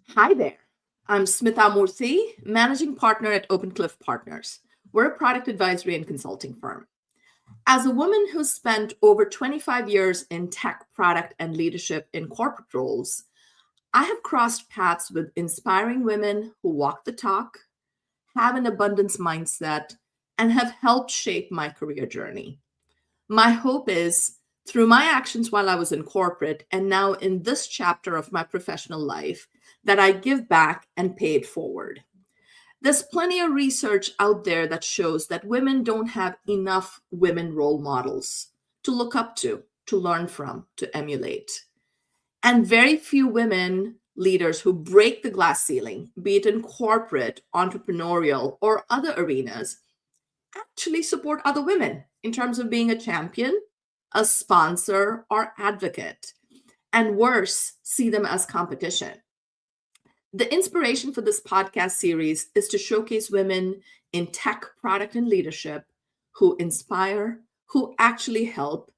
Hi there. I'm Smita Murthy, Managing Partner at Opencliff Partners. We're a product advisory and consulting firm. As a woman who's spent over 25 years in tech, product, and leadership in corporate roles, I have crossed paths with inspiring women who walk the talk, have an abundance mindset, and have helped shape my career journey. My hope is through my actions while I was in corporate and now in this chapter of my professional life that I give back and pay it forward. There's plenty of research out there that shows that women don't have enough women role models to look up to learn from, to emulate. And very few women leaders who break the glass ceiling, be it in corporate, entrepreneurial, or other arenas, actually support other women in terms of being a champion, a sponsor, or advocate. And worse, see them as competition. The inspiration for this podcast series is to showcase women in tech, product, and leadership who inspire, who actually help,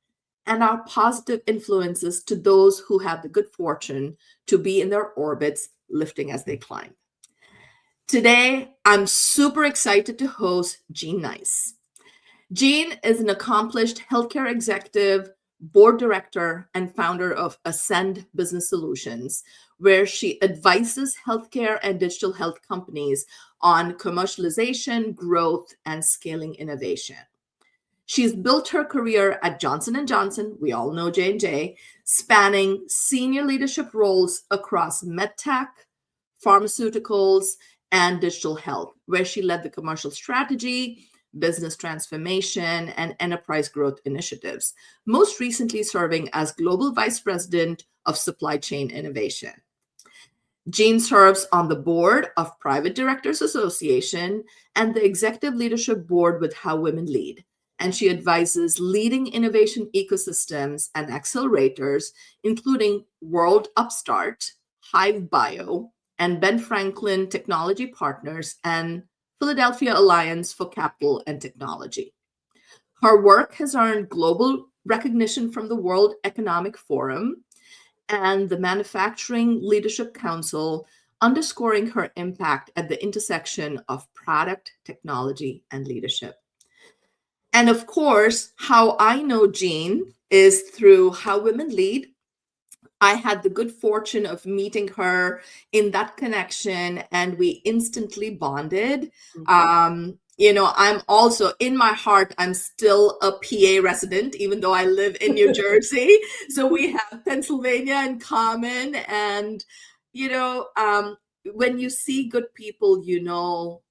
and are positive influences to those who have the good fortune to be in their orbits, lifting as they climb. Today, I'm super excited to host Jean Nycz. Jean is an accomplished healthcare executive, board director, and founder of Ascend Business Solutions, where she advises healthcare and digital health companies on commercialization, growth, and scaling innovation. She's built her career at Johnson & Johnson, we all know J&J, spanning senior leadership roles across medtech, pharmaceuticals, and digital health, where she led the commercial strategy, business transformation, and enterprise growth initiatives, most recently serving as Global Vice President of Supply Chain Innovation. Jean serves on the board of Private Directors Association and the Executive Leadership Board with How Women Lead, and she advises leading innovation ecosystems and accelerators, including World Upstart, Hive Bio, and Ben Franklin Technology Partners, and Philadelphia Alliance for Capital and Technology. Her work has earned global recognition from the World Economic Forum and the Manufacturing Leadership Council, underscoring her impact at the intersection of product, technology, and leadership. And of course, how I know Jean is through How Women Lead. I had the good fortune of meeting her in that connection, and we instantly bonded. I'm also in my heart, I'm still a PA resident, even though I live in New Jersey. So we have Pennsylvania in common. And, when you see good people, you know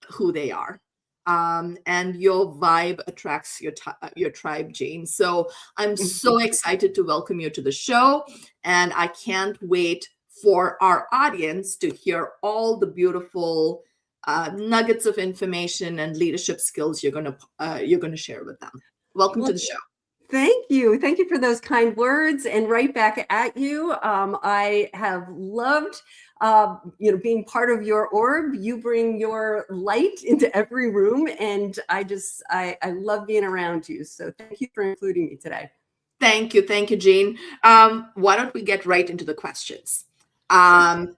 who they are. And your vibe attracts your tribe, Jean. So I'm so excited to welcome you to the show, and I can't wait for our audience to hear all the beautiful nuggets of information and leadership skills you're gonna share with them. Welcome to the show. Thank you for those kind words, and right back at you. I have loved being part of your orb. You bring your light into every room, and I love being around you. So thank you for including me today. Thank you, Jean. Why don't we get right into the questions?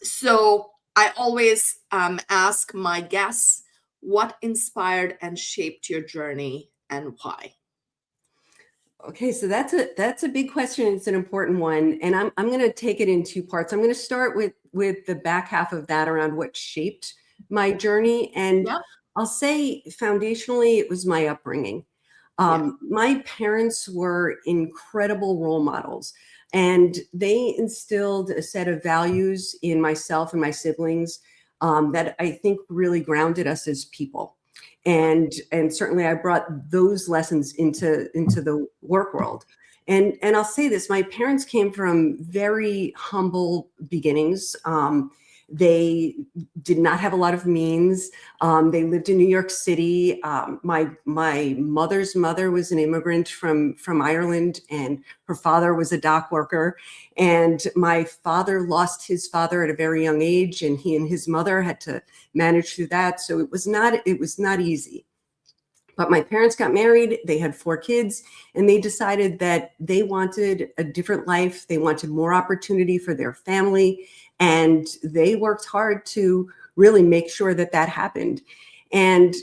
So I always ask my guests, what inspired and shaped your journey and why? Okay, so that's a big question. It's an important one, and I'm going to take it in two parts. I'm going to start with the back half of that around what shaped my journey, and I'll say foundationally it was my upbringing. My parents were incredible role models, and they instilled a set of values in myself and my siblings that I think really grounded us as people. And certainly I brought those lessons into the work world. And I'll say this, my parents came from very humble beginnings. They did not have a lot of means. They lived in New York City. My mother's mother was an immigrant from Ireland, and her father was a dock worker. And my father lost his father at a very young age, and he and his mother had to manage through that. So it was not easy. But my parents got married, they had 4 kids, and they decided that they wanted a different life. They wanted more opportunity for their family, and they worked hard to really make sure that that happened. And,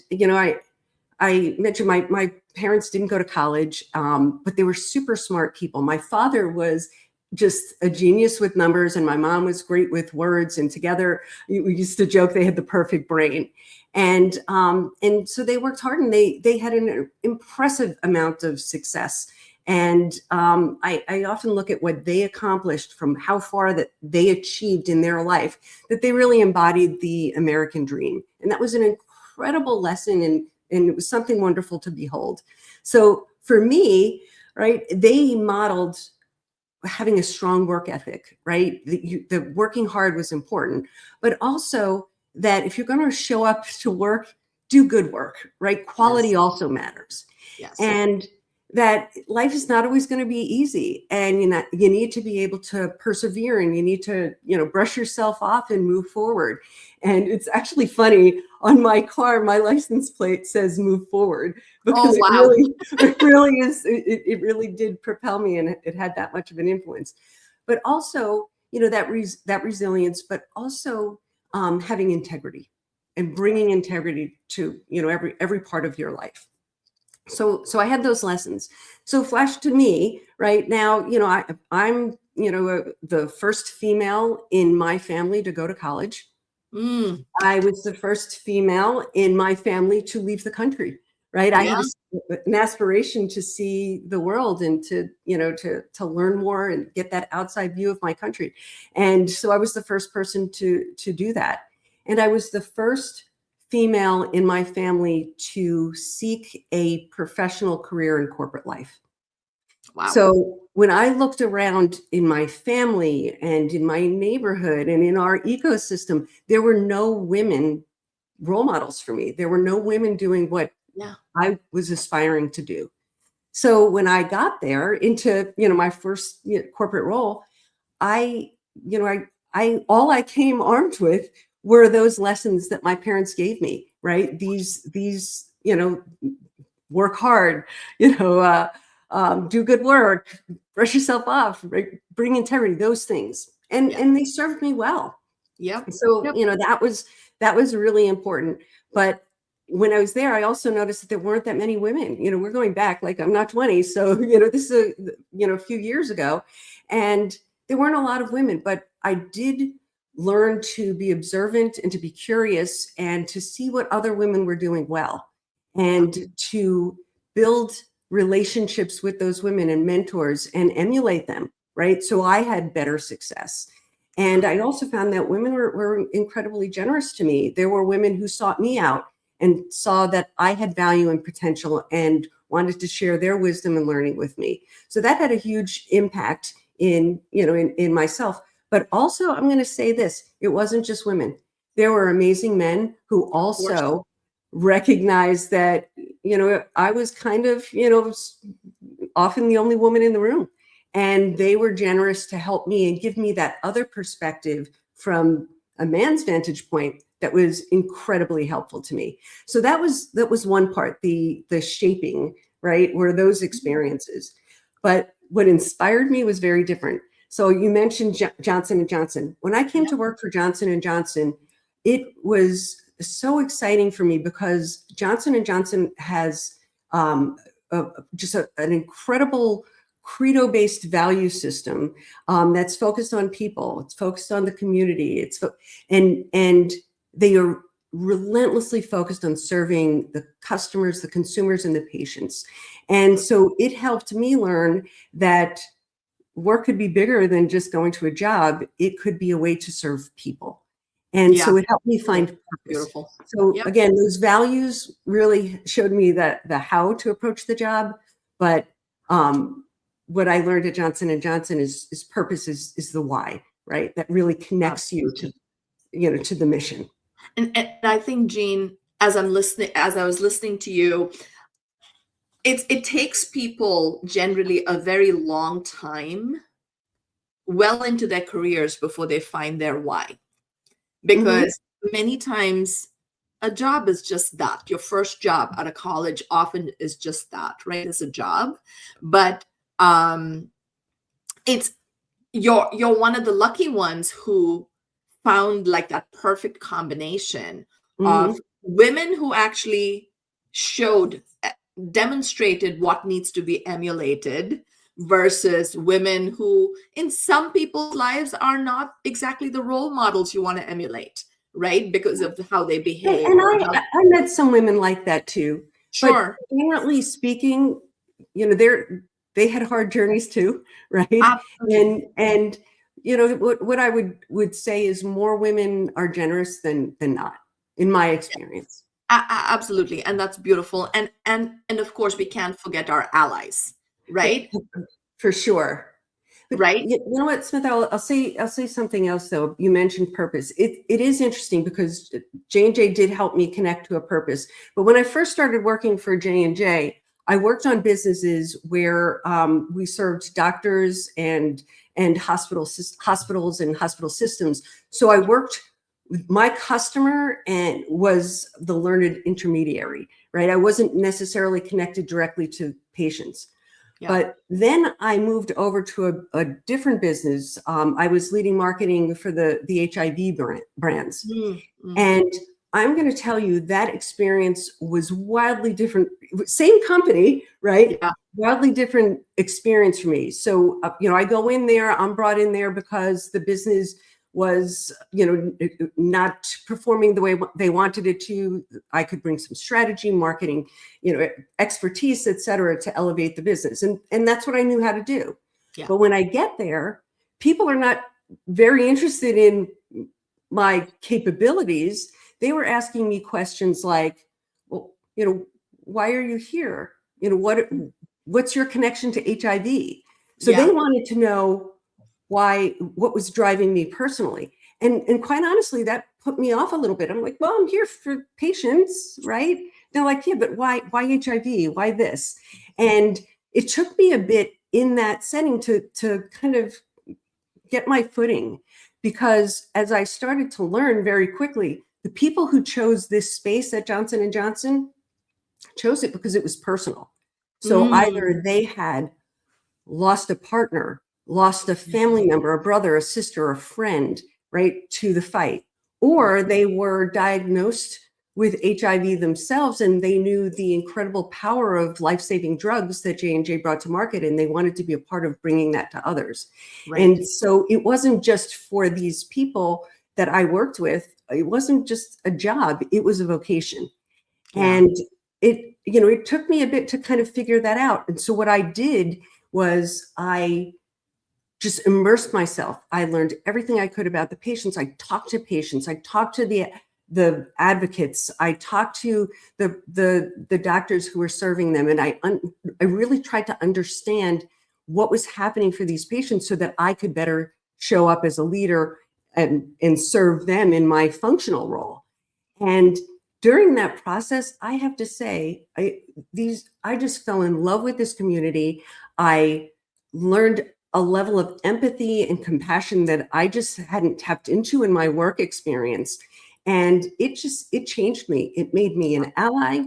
I mentioned my parents didn't go to college, but they were super smart people. My father was just a genius with numbers, and my mom was great with words. And together, we used to joke they had the perfect brain. And so they worked hard, and they had an impressive amount of success. And I often look at what they accomplished, from how far that they achieved in their life, that they really embodied the American dream. And that was an incredible lesson, and it was something wonderful to behold. So for me, right, they modeled having a strong work ethic, right? The working hard was important, but also that if you're going to show up to work, do good work, right? Quality Yes. also matters. Yes. And that life is not always going to be easy, and you need to be able to persevere, and you need to brush yourself off and move forward. And it's actually funny, on my car my license plate says "move forward," because Oh, wow. it really is, it really did propel me, and it had that much of an influence. But also that resilience, but also having integrity and bringing integrity to every part of your life. So I had those lessons. So flash to me right now, I'm the first female in my family to go to college. Mm, I was the first female in my family to leave the country, right? I had an aspiration to see the world, and to learn more and get that outside view of my country. And so I was the first person to do that. And I was the first female in my family to seek a professional career in corporate life. wow. So when I looked around in my family and in my neighborhood and in our ecosystem, there were no women role models for me. There were no women doing what Yeah. I was aspiring to do. So when I got there into my first corporate role, I all I came armed with were those lessons that my parents gave me. Right? These work hard, do good work, brush yourself off, right? Bring integrity, those things. And they served me well. Yep. So, Yep. that was really important. But when I was there, I also noticed that there weren't that many women. We're going back, like, I'm not 20. So, this is a few years ago, and there weren't a lot of women, but I did learn to be observant and to be curious and to see what other women were doing well, and to build relationships with those women and mentors and emulate them, right? So I had better success. And I also found that women were incredibly generous to me. There were women who sought me out and saw that I had value and potential and wanted to share their wisdom and learning with me. So that had a huge impact in myself. But also, I'm going to say this, it wasn't just women. There were amazing men who also recognized that, I was kind of, often the only woman in the room. And they were generous to help me and give me that other perspective from a man's vantage point that was incredibly helpful to me. So that was one part, the shaping, right, were those experiences. But what inspired me was very different. So you mentioned Johnson & Johnson. When I came to work for Johnson & Johnson, it was so exciting for me because Johnson & Johnson has just an incredible credo-based value system that's focused on people. It's focused on the community. And they are relentlessly focused on serving the customers, the consumers, and the patients. And so it helped me learn that work could be bigger than just going to a job. It could be a way to serve people. And so it helped me find purpose. Beautiful. So again, those values really showed me that the how to approach the job. But what I learned at Johnson & Johnson is purpose is the why, right? That really connects you to the mission. And I think, Jean, as I was listening to you, it takes people generally a very long time, well into their careers, before they find their why. Because many times a job is just that. Your first job out of college often is just that, right? It's a job. But it's you're one of the lucky ones who found like that perfect combination of Mhm. women who actually showed demonstrated what needs to be emulated versus women who in some people's lives are not exactly the role models you want to emulate, right? Because of how they behave And or how. I met some women like that too. But Sure. generally speaking, they had hard journeys too, right? Absolutely. And what I would say is more women are generous than not, in my experience. Absolutely, and that's beautiful. And of course, we can't forget our allies, right? For sure. But Right? you know what, Smith? I'll say something else though. You mentioned purpose. It is interesting because J&J did help me connect to a purpose. But when I first started working for J&J, I worked on businesses where we served doctors and hospitals and hospital systems. So I worked with my customer and was the learned intermediary, right? I wasn't necessarily connected directly to patients. Yeah. But then I moved over to a different business. I was leading marketing for the HIV brands. Mm, mm. And I'm going to tell you that experience was wildly different. Same company, right? Yeah. Wildly different experience for me. So, I go in there, I'm brought in there because the business was, not performing the way they wanted it to. I could bring some strategy, marketing, expertise, et cetera, to elevate the business. And that's what I knew how to do. Yeah. But when I get there, people are not very interested in my capabilities. They were asking me questions like, well, why are you here? What's your connection to HIV? So Yeah. they wanted to know what was driving me personally. And quite honestly, that put me off a little bit. I'm like, well, I'm here for patients, right? They're like, yeah, but why HIV? Why this? And it took me a bit in that setting to kind of get my footing, because as I started to learn very quickly, the people who chose this space at Johnson & Johnson chose it because it was personal. So either they had lost a partner, lost a family member, a brother, a sister, a friend, right, to the fight, or they were diagnosed with HIV themselves and they knew the incredible power of life-saving drugs that J&J brought to market, and they wanted to be a part of bringing that to others. Right. And so it wasn't just for these people that I worked with. It wasn't just a job, it was a vocation. Yeah. And it took me a bit to kind of figure that out. And so what I did was I just immersed myself. I learned everything I could about the patients. I talked to patients. I talked to the advocates. I talked to the doctors who were serving them. And I really tried to understand what was happening for these patients so that I could better show up as a leader and serve them in my functional role. And during that process, I have to say, I just fell in love with this community. I learned a level of empathy and compassion that I just hadn't tapped into in my work experience. And it changed me. It made me an ally.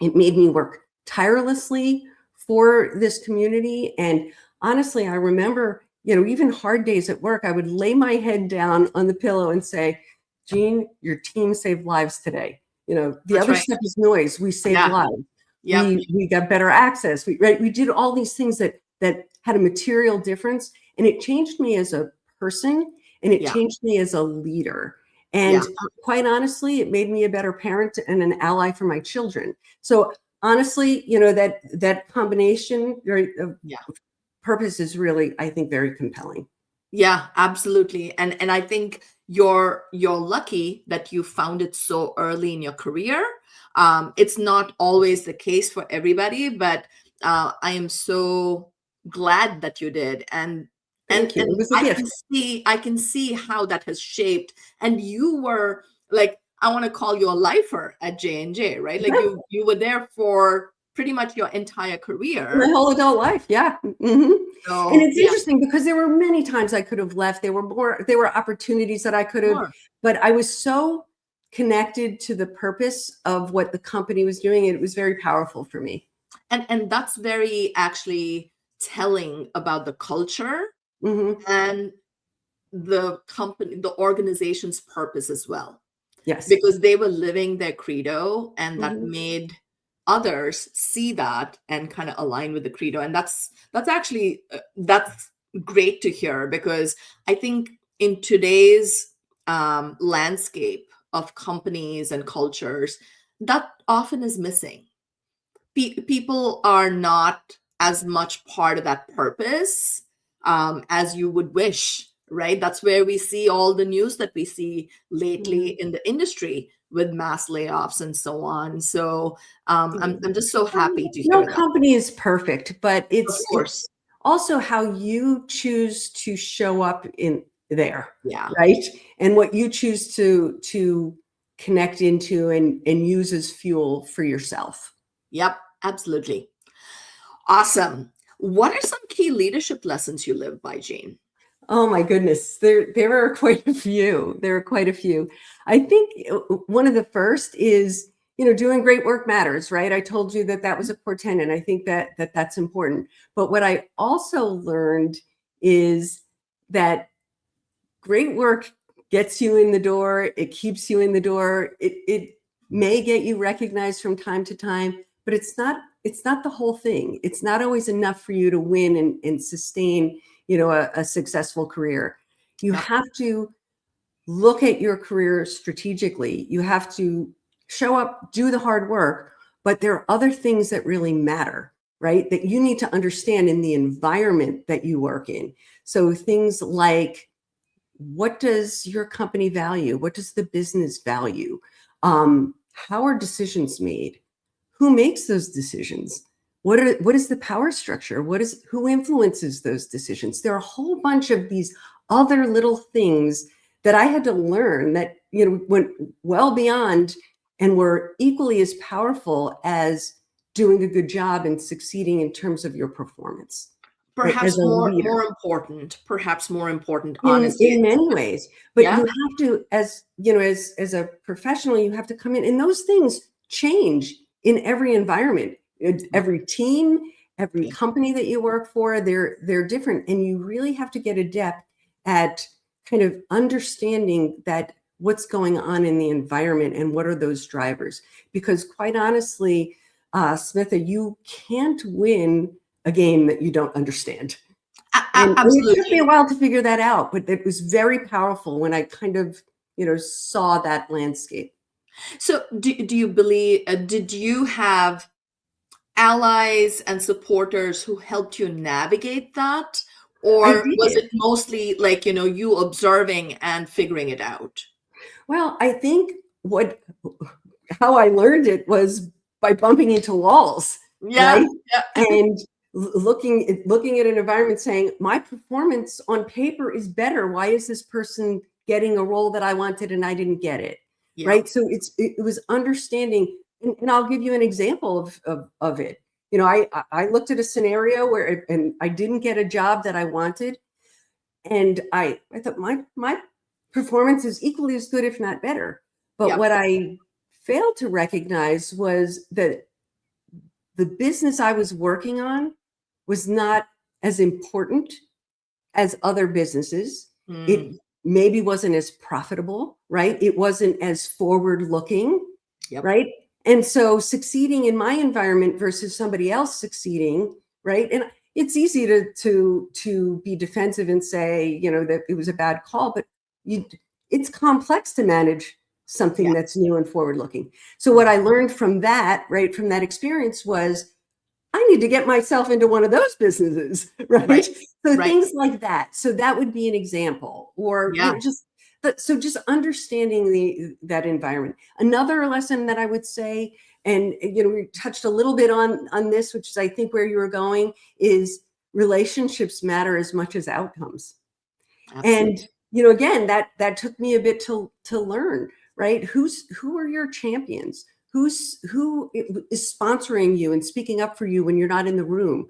It made me work tirelessly for this community. And honestly, I remember, even hard days at work, I would lay my head down on the pillow and say, Jean, your team saved lives today. The That's other right. stuff is noise. We saved Yeah. lives. Yeah. We got better access. We did all these things that had a material difference, and it changed me as a person, and it Yeah. changed me as a leader. And quite honestly, it made me a better parent and an ally for my children. So honestly, that combination of purpose is really, I think, very compelling. Yeah, absolutely. And I think you're lucky that you found it so early in your career. It's not always the case for everybody, but I am so glad that you did. And Thank you. It was a gift. I can see how that has shaped. And you were like, I want to call you a lifer at J&J, right? Like you were there for pretty much your entire career. My whole adult life, yeah. Mm-hmm. So, and it's interesting because there were many times I could have left. There were opportunities that I could have, Sure. but I was so connected to the purpose of what the company was doing. It was very powerful for me. And that's very actually telling about the culture Hmm. and the company, the organization's purpose as well, Yes. because they were living their credo, and that Hmm. made others see that and kind of align with the credo. And that's actually that's great to hear, because I think in today's landscape of companies and cultures, that often is missing. People are not as much part of that purpose as you would wish, right? That's where we see all the news that we see lately in the industry with mass layoffs and so on. So I'm just so happy to No hear that. company is perfect, but Of it's course. also how you choose to show up in there, Yeah. right? And what you choose to connect into and use as fuel for yourself. Yep. Absolutely. Awesome. What are some key leadership lessons you live by, Jane? Oh my goodness, there are quite a few. There are quite a few. I think one of the first is, doing great work matters, right? I told you that that was a core tenet. I think that that's important. But what I also learned is that great work gets you in the door. It keeps you in the door. It may get you recognized from time to time, but it's not the whole thing. It's not always enough for you to win and sustain, a successful career. You Yep. have to look at your career strategically. You have to show up, do the hard work, but there are other things that really matter, right? That you need to understand in the environment that you work in. So things like, what does your company value? What does the business value? How are decisions made? Who makes those decisions? What is the power structure? Who influences those decisions? There are a whole bunch of these other little things that I had to learn that, went well beyond and were equally as powerful as doing a good job and succeeding in terms of your performance, right? As Perhaps a leader. perhaps more important, in honestly. in many ways, but Yeah. you have to, as a professional, you have to come in, and those things change in every environment. Every team, every Yeah. company that you work for, they're different, and you really have to get adept at kind of understanding that what's going on in the environment and what are those drivers, because quite honestly, Smitha, you can't win a game that you don't understand. And it took me a Absolutely. while to figure that out, but it was very powerful when I kind of, saw that landscape. So do you believe, did you have allies and supporters who helped you navigate that? I Or was did. it mostly like, you observing and figuring it out? Well, I think how I learned it was by bumping into walls, Yeah. right? Yeah. And looking at an environment saying, my performance on paper is better. Why is this person getting a role that I wanted and I didn't get it? Yeah. Right. So it was understanding, and I'll give you an example of it. I looked at a scenario and I didn't get a job that I wanted. And I thought my performance is equally as good, if not better. But Yeah. what I failed to recognize was that the business I was working on was not as important as other businesses. It Mm, maybe wasn't as profitable, right? It wasn't as forward looking, yep. right? And so succeeding in my environment versus somebody else succeeding, right? And it's easy to be defensive and say, that it was a bad call, but it's complex to manage something Yeah. that's new and forward looking. So what Yeah. I learned from that, right, from that experience was I need to get myself into one of those businesses, right? Right. So Right. things like that. So that would be an example, or Yeah. just understanding that environment. Another lesson that I would say, and we touched a little bit on this, which is I think where you were going, is relationships matter as much as outcomes. And Absolutely. again, that took me a bit to learn, right? Who are your champions? Who is sponsoring you and speaking up for you when you're not in the room?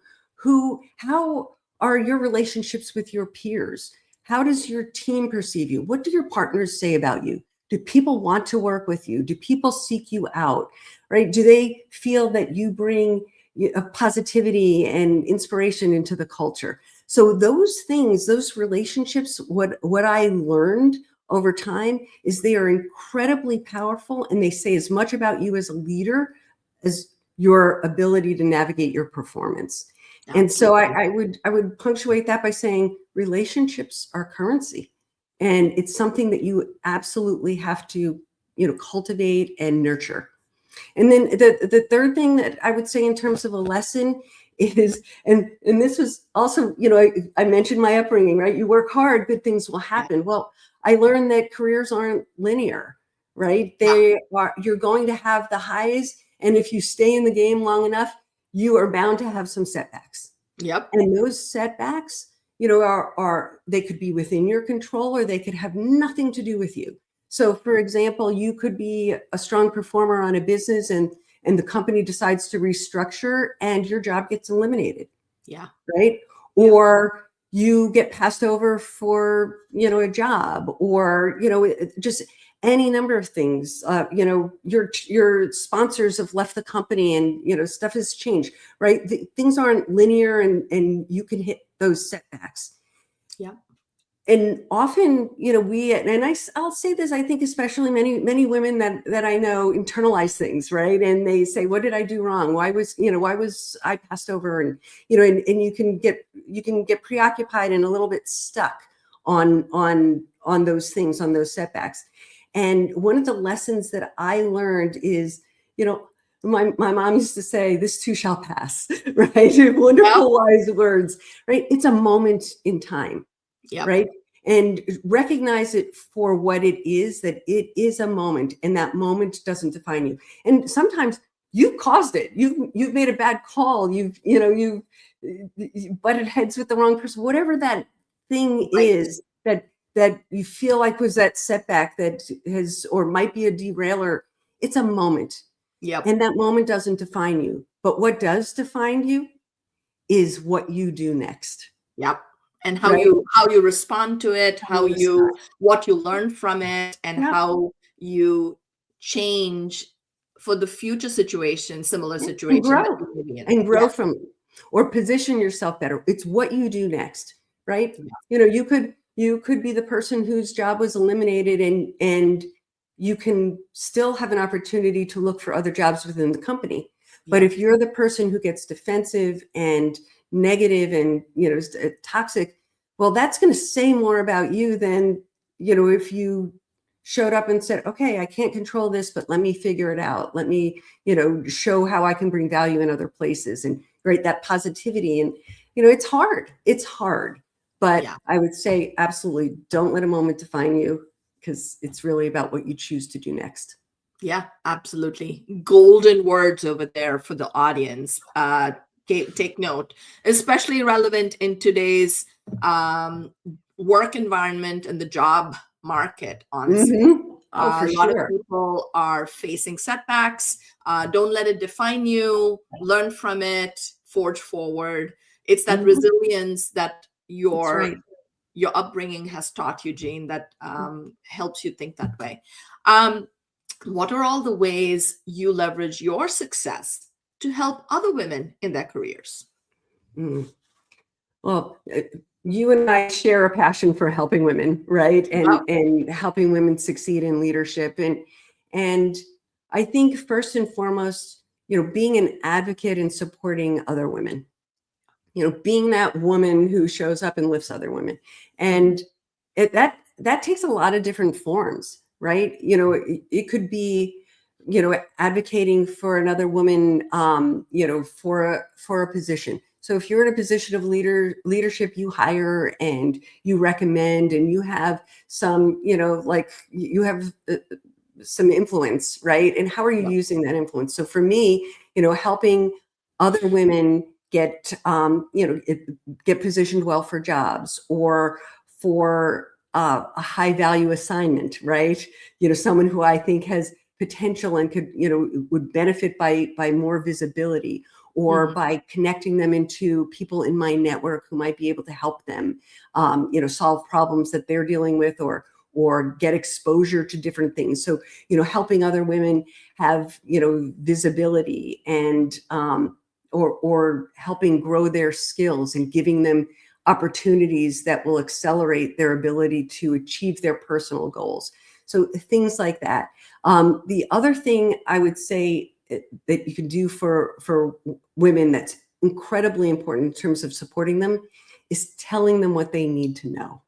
How are your relationships with your peers? How does your team perceive you? What do your partners say about you? Do people want to work with you? Do people seek you out, right? Do they feel that you bring a positivity and inspiration into the culture? So those things, those relationships, what I learned over time is they are incredibly powerful, and they say as much about you as a leader as your ability to navigate your performance. And so I would punctuate that by saying relationships are currency, and it's something that you absolutely have to, cultivate and nurture. And then the third thing that I would say in terms of a lesson is, and this was also, I mentioned my upbringing, right? You work hard, good things will happen. Well, I learned that careers aren't linear, right? You're going to have the highs, and if you stay in the game long enough, you are bound to have some setbacks. Yep. And those setbacks, are they could be within your control, or they could have nothing to do with you. So for example, you could be a strong performer on a business, and the company decides to restructure and your job gets eliminated. Yeah. Right. Yeah. Or you get passed over for, a job, or, just any number of things. Your sponsors have left the company, and, stuff has changed, right? Things aren't linear, and you can hit those setbacks. Yeah. And often, I'll say this, I think especially many women that I know internalize things, right? And they say, what did I do wrong? Why was I passed over? And, and you can get preoccupied and a little bit stuck on those things, on those setbacks. And one of the lessons that I learned is, my mom used to say, this too shall pass, right? Wonderful, wise words, right? It's a moment in time. Yep. Right. And recognize it for what it is, that it is a moment, and that moment doesn't define you. And sometimes you've caused it. You've made a bad call. You've butted heads with the wrong person, whatever that thing is that you feel like was that setback that has, or might be a derailer. It's a moment. Yep. And that moment doesn't define you. But what does define you is what you do next. Yep. And how you respond to it, what you learn from it, and how you change for the future situation, similar situation, and grow from it, or position yourself better. It's what you do next, right? Yeah. You could be the person whose job was eliminated, and you can still have an opportunity to look for other jobs within the company. But if you're the person who gets defensive and negative and toxic, well, that's going to say more about you than if you showed up and said, okay, I can't control this, but let me figure it out. Let me show how I can bring value in other places, and that positivity. And it's hard, but I would say absolutely don't let a moment define you, because it's really about what you choose to do next. Yeah, absolutely. Golden words over there for the audience. Take note, especially relevant in today's work environment and the job market, honestly. Mm-hmm. A lot of people are facing setbacks. Don't let it define you. Learn from it. Forge forward. It's that resilience that your upbringing has taught you, Jean, that helps you think that way. What are all the ways you leverage your success to help other women in their careers? Well, you and I share a passion for helping women, right? And helping women succeed in leadership. And I think first and foremost, being an advocate and supporting other women, being that woman who shows up and lifts other women. And that takes a lot of different forms, right? It could be, advocating for another woman, for a position. So if you're in a position of leadership, you hire and you recommend, and you have some, you have some influence, right? And how are you using that influence? So for me, helping other women get positioned well for jobs, or for a high value assignment, right? Someone who I think has potential and could, would benefit by more visibility, or by connecting them into people in my network who might be able to help them, solve problems that they're dealing with, or or get exposure to different things. So, helping other women have, visibility and, or helping grow their skills and giving them opportunities that will accelerate their ability to achieve their personal goals. So things like that. The other thing I would say that you can do for women that's incredibly important in terms of supporting them is telling them what they need to know,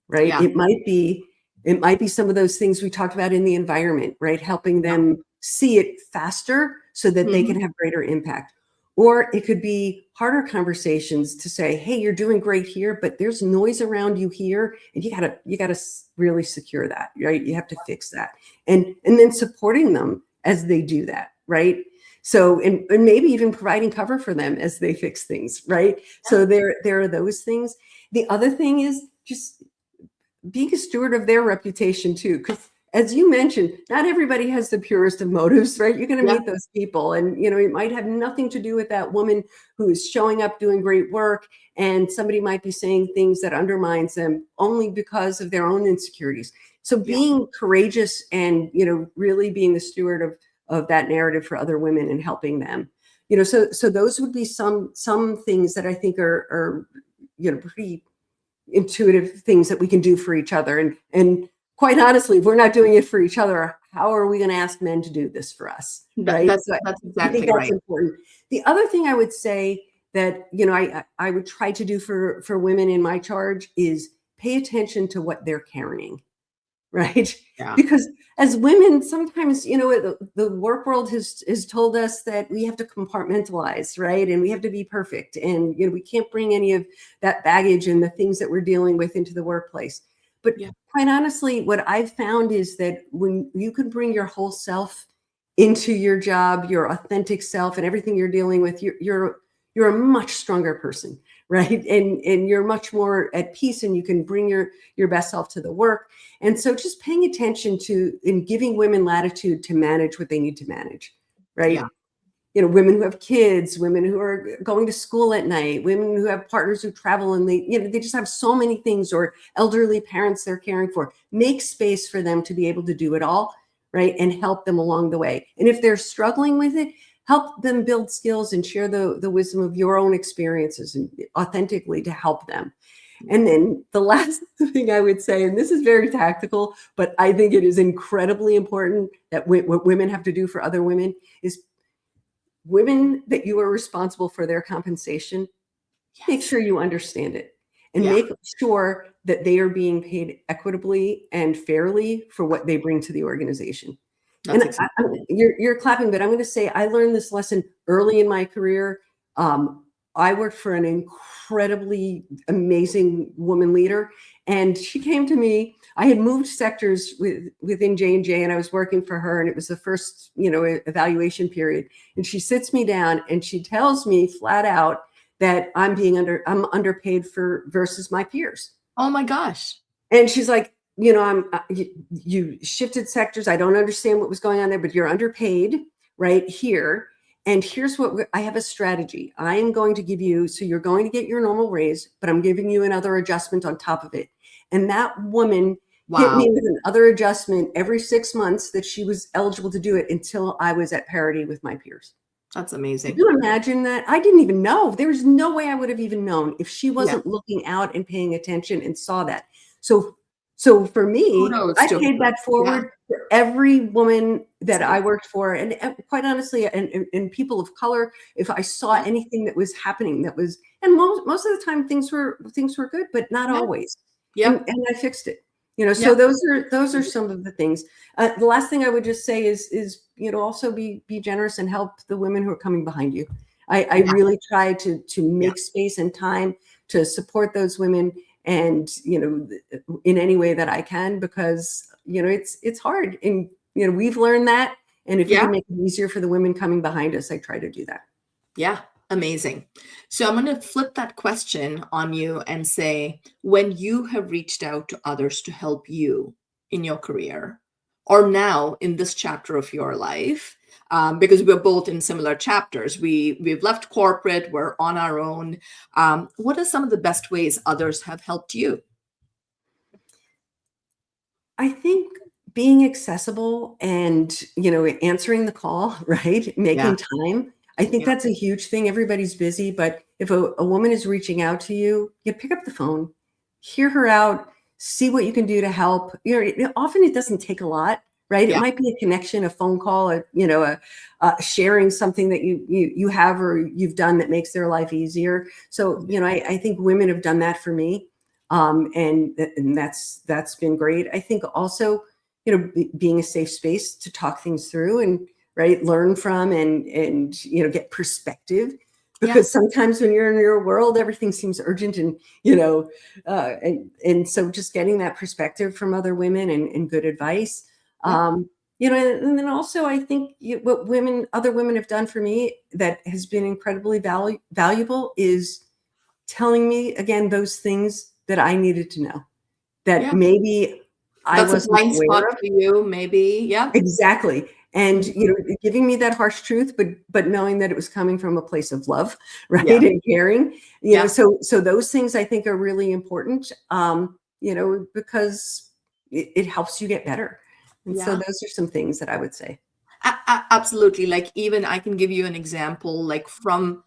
right? Yeah. It might be some of those things we talked about in the environment, right? Helping them see it faster so that they can have greater impact. Or it could be harder conversations to say, hey, you're doing great here, but there's noise around you here, and you gotta really secure that, right? You have to fix that. And then supporting them as they do that, right? So, and maybe even providing cover for them as they fix things, right? Yeah. So there are those things. The other thing is just being a steward of their reputation too, because as you mentioned, not everybody has the purest of motives, right? You're going to meet those people, and it might have nothing to do with that woman who is showing up doing great work, and somebody might be saying things that undermines them only because of their own insecurities. So being courageous and really being the steward of that narrative for other women and helping them, so those would be some things that I think are pretty intuitive things that we can do for each other. And quite honestly, if we're not doing it for each other, how are we going to ask men to do this for us? Right? That's exactly I think that's important. The other thing I would say that, I would try to do for women in my charge is pay attention to what they're carrying. Right? Yeah. Because as women, sometimes, the work world has told us that we have to compartmentalize, right? And we have to be perfect. And, we can't bring any of that baggage and the things that we're dealing with into the workplace. But quite honestly, what I've found is that when you can bring your whole self into your job, your authentic self and everything you're dealing with, you're a much stronger person, right? And you're much more at peace, and you can bring your best self to the work. And so just paying attention to and giving women latitude to manage what they need to manage, right? Yeah. Women who have kids, women who are going to school at night, women who have partners who travel, and they just have so many things, or elderly parents they're caring for. Make space for them to be able to do it all, right? And help them along the way. And if they're struggling with it, help them build skills and share the wisdom of your own experiences and authentically to help them. And then the last thing I would say, and this is very tactical, but I think it is incredibly important that what women have to do for other women is women that you are responsible for their compensation, make sure you understand it and make sure that they are being paid equitably and fairly for what they bring to the organization. That's you're clapping, but I'm going to say I learned this lesson early in my career. I worked for an incredibly amazing woman leader, and she came to me. I had moved sectors within J&J, and I was working for her, and it was the first, evaluation period. And she sits me down and she tells me flat out that I'm underpaid versus my peers. Oh my gosh. And she's like, you shifted sectors. I don't understand what was going on there, but you're underpaid right here. And here's what I have a strategy. I am going to give you, so you're going to get your normal raise, but I'm giving you another adjustment on top of it. And that woman hit me with another adjustment every 6 months that she was eligible to do it until I was at parity with my peers. That's amazing. Can you imagine that? I didn't even know. There was no way I would have even known if she wasn't looking out and paying attention and saw that. So for me, I paid that forward for every woman that I worked for. And quite honestly, and people of color, if I saw anything that was happening, and most of the time things were good, but not always. And I fixed it. So those are some of the things. The last thing I would just say is also be generous and help the women who are coming behind you. I really try to make space and time to support those women, and in any way that I can, because it's hard, and we've learned that. And if we can make it easier for the women coming behind us, I try to do that. Yeah. Amazing. So I'm going to flip that question on you and say, when you have reached out to others to help you in your career, or now in this chapter of your life, because we're both in similar chapters, we've left corporate, we're on our own. What are some of the best ways others have helped you? I think being accessible and, answering the call, right? Yeah. Making time. I think Yeah. that's a huge thing. Everybody's busy, but if a woman is reaching out to you, you pick up the phone, hear her out, see what you can do to help. Often it doesn't take a lot, right? It Yeah. might be a connection, a phone call, sharing something that you have or you've done that makes their life easier. So, I think women have done that for me. And that's been great. I think also, being a safe space to talk things through and right learn from and get perspective, Yeah. because sometimes when you're in your world, everything seems urgent and so just getting that perspective from other women and good advice. Yeah. And then also I think what other women have done for me that has been incredibly valuable is telling me again those things that I needed to know that Yeah. maybe I That's a wasn't blind spot aware of. for you, maybe. Yeah. Exactly. And Mhm. giving me that harsh truth, but knowing that it was coming from a place of love, right? Yeah. And caring. Yeah. So those things I think are really important. Because it helps you get better. And so Yeah. those are some things that I would say. Absolutely. Like, even I can give you an example, like from,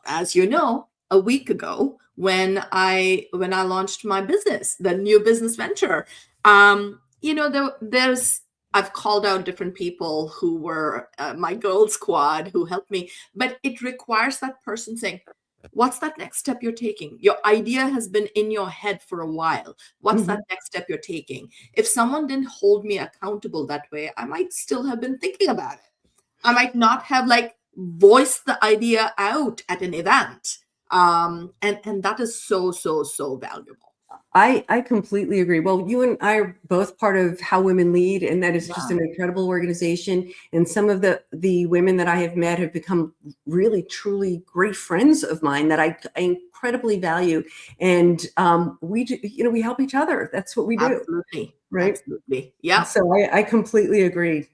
as you know, a week ago when I launched my business, the new business venture. There's I've called out different people who were my girl squad who helped me, but it requires that person saying, "What's that next step you're taking? Your idea has been in your head for a while. What's that Mhm. next step you're taking?" If someone didn't hold me accountable that way, I might still have been thinking about it. I might not have like voiced the idea out at an event. And that is so, so, so valuable. I completely agree. Well, you and I are both part of How Women Lead, and that is just Yeah. an incredible organization. And some of the women that I have met have become really, truly great friends of mine that I incredibly value. And we do, we help each other. That's what we do, Absolutely. right? Absolutely. Yep. So I completely agree.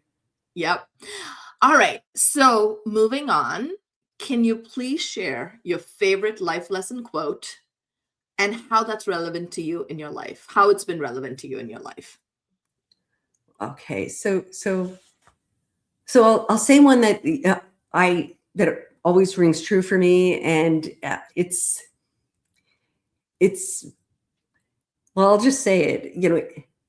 Yep. All right. So moving on, can you please share your favorite life lesson quote and how that's relevant to you in your life? How it's been relevant to you in your life? Okay, so I'll say one that that always rings true for me, and it's well, I'll just say it,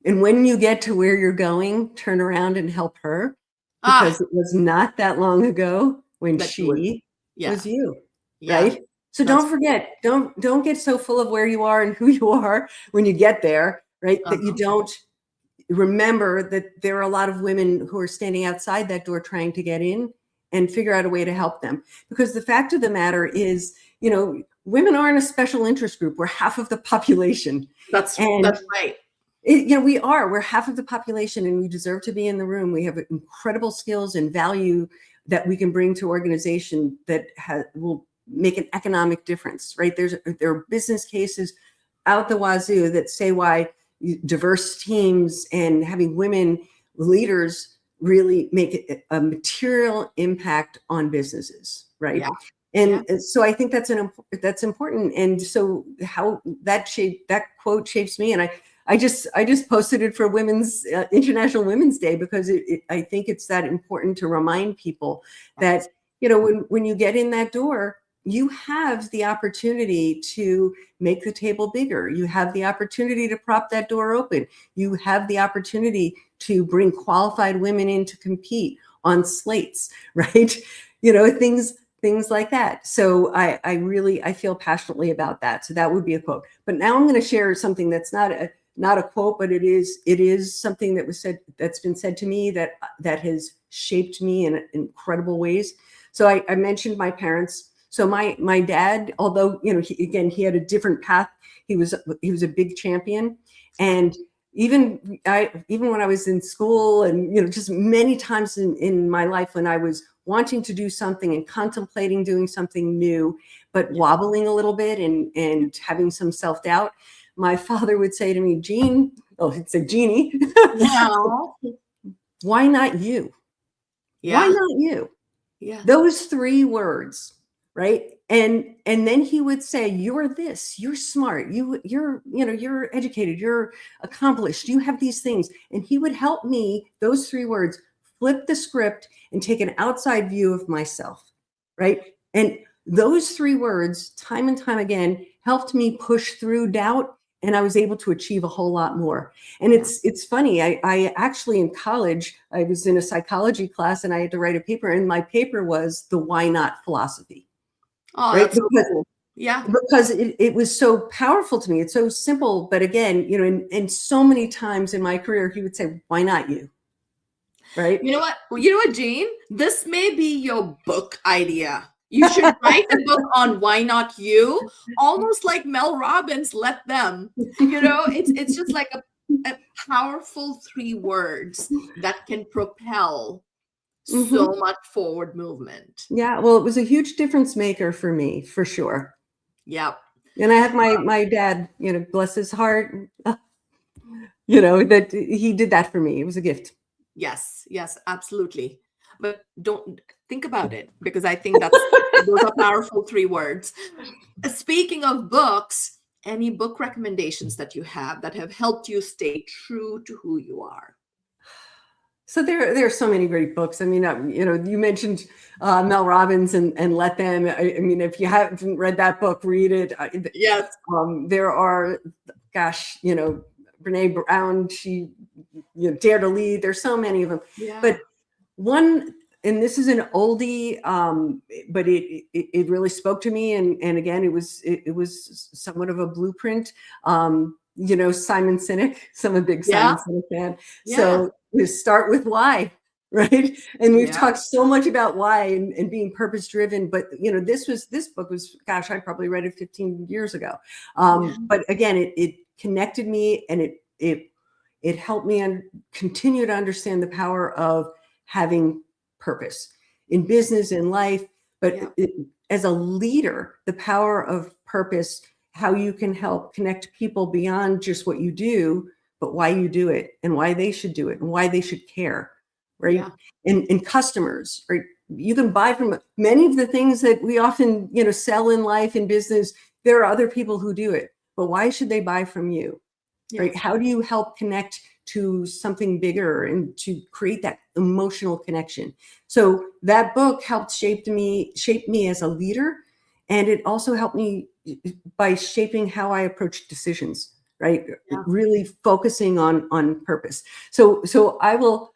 and when you get to where you're going, turn around and help her, Ah, because it was not that long ago when that you would. she Yeah. was you, Yeah. right? So That's don't forget, don't get so full of where you are and who you are when you get there, right? That you uh-huh. don't remember that there are a lot of women who are standing outside that door trying to get in and figure out a way to help them. Because the fact of the matter is, women aren't a special interest group. We're half of the population. And That's right. we're half of the population and we deserve to be in the room. We have incredible skills and value that we can bring to organization that will make an economic difference, right? There are business cases out the wazoo that say why diverse teams and having women leaders really make a material impact on businesses, right? Yeah. Yeah. And so I think that's important. And so how that quote shapes me, and I just posted it for Women's International Women's Day because I think it's that important to remind people that when you get in that door, you have the opportunity to make the table bigger. You have the opportunity to prop that door open. You have the opportunity to bring qualified women in to compete on slates, right? Things like that. So I feel passionately about that. So that would be a quote. But now I'm going to share something that's not a quote, but it is something that's been said to me that has shaped me in incredible ways. So I mentioned my parents. So my dad, although he had a different path, he was a big champion, and even when I was in school, and just many times in my life when I was wanting to do something and contemplating doing something new, but wobbling a little bit and having some self-doubt, my father would say to me, he'd say, Jeannie, Now. why not you? Why Yeah. not you? Yeah. Those three words right? And then he would say, you're this, you're smart, you're educated, you're accomplished, you have these things. And he would help me, those 3 words, flip the script and take an outside view of myself, right? And those 3 words, time and time again, helped me push through doubt, and I was able to achieve a whole lot more. And it's funny. I actually, in college, I was in a psychology class and I had to write a paper, and my paper was the why not philosophy. Oh, Right? that's so cool. Yeah. Because it was so powerful to me. It's so simple. But again, and so many times in my career, he would say, why not you? Right? You know what, Jean? This may be your book idea. You should write a book on why not you, almost like Mel Robbins, let them. It's just like a powerful 3 words that can propel so much forward movement. Yeah, well, it was a huge difference maker for me, for sure. Yeah. And I have my dad, bless his heart, that he did that for me. It was a gift. Yes, absolutely. But don't think about it, because I think those are powerful 3 words. Speaking of books, any book recommendations that you have that have helped you stay true to who you are? So there are so many great books. I mean, you mentioned Mel Robbins and Let Them. I mean, if you haven't read that book, read it. Yes. There are, Brene Brown, she Dare to Lead. There's so many of them. Yeah. But one, and this is an oldie, but it really spoke to me. And again, it was somewhat of a blueprint. Simon Sinek. So I'm a big Simon Sinek fan. Yeah. So we start with why, right? And we've talked so much about why and being purpose driven. But this book was, gosh, I probably read it 15 years ago. But again, it connected me, and it helped me continue to understand the power of having purpose in business, in life, but as a leader, the power of purpose, how you can help connect people beyond just what you do, but why you do it and why they should do it and why they should care, right? Yeah. And customers, right? You can buy from many of the things that we often, sell in life, in business. There are other people who do it, but why should they buy from you? Yes. Right? How do you help connect to something bigger and to create that emotional connection? So that book helped shape me as a leader. And it also helped me by shaping how I approach decisions, right? Yeah. Really focusing on purpose. So I will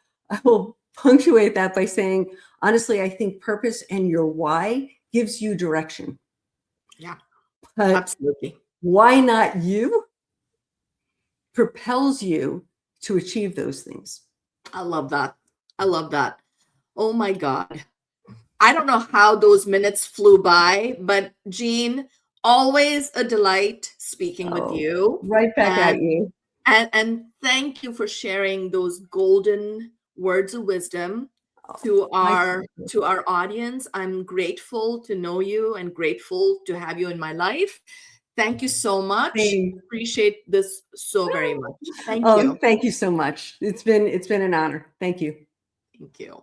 punctuate that by saying, honestly, I think purpose and your why gives you direction. Yeah, absolutely. Why not you propels you to achieve those things. I love that. Oh my God. I don't know how those minutes flew by, but Jean, always a delight speaking with you. Right back at you. And thank you for sharing those golden words of wisdom to our audience. I'm grateful to know you and grateful to have you in my life. Thank you so much. Thanks. Appreciate this so very much. Thank you. Thank you so much. It's been an honor. Thank you. Thank you.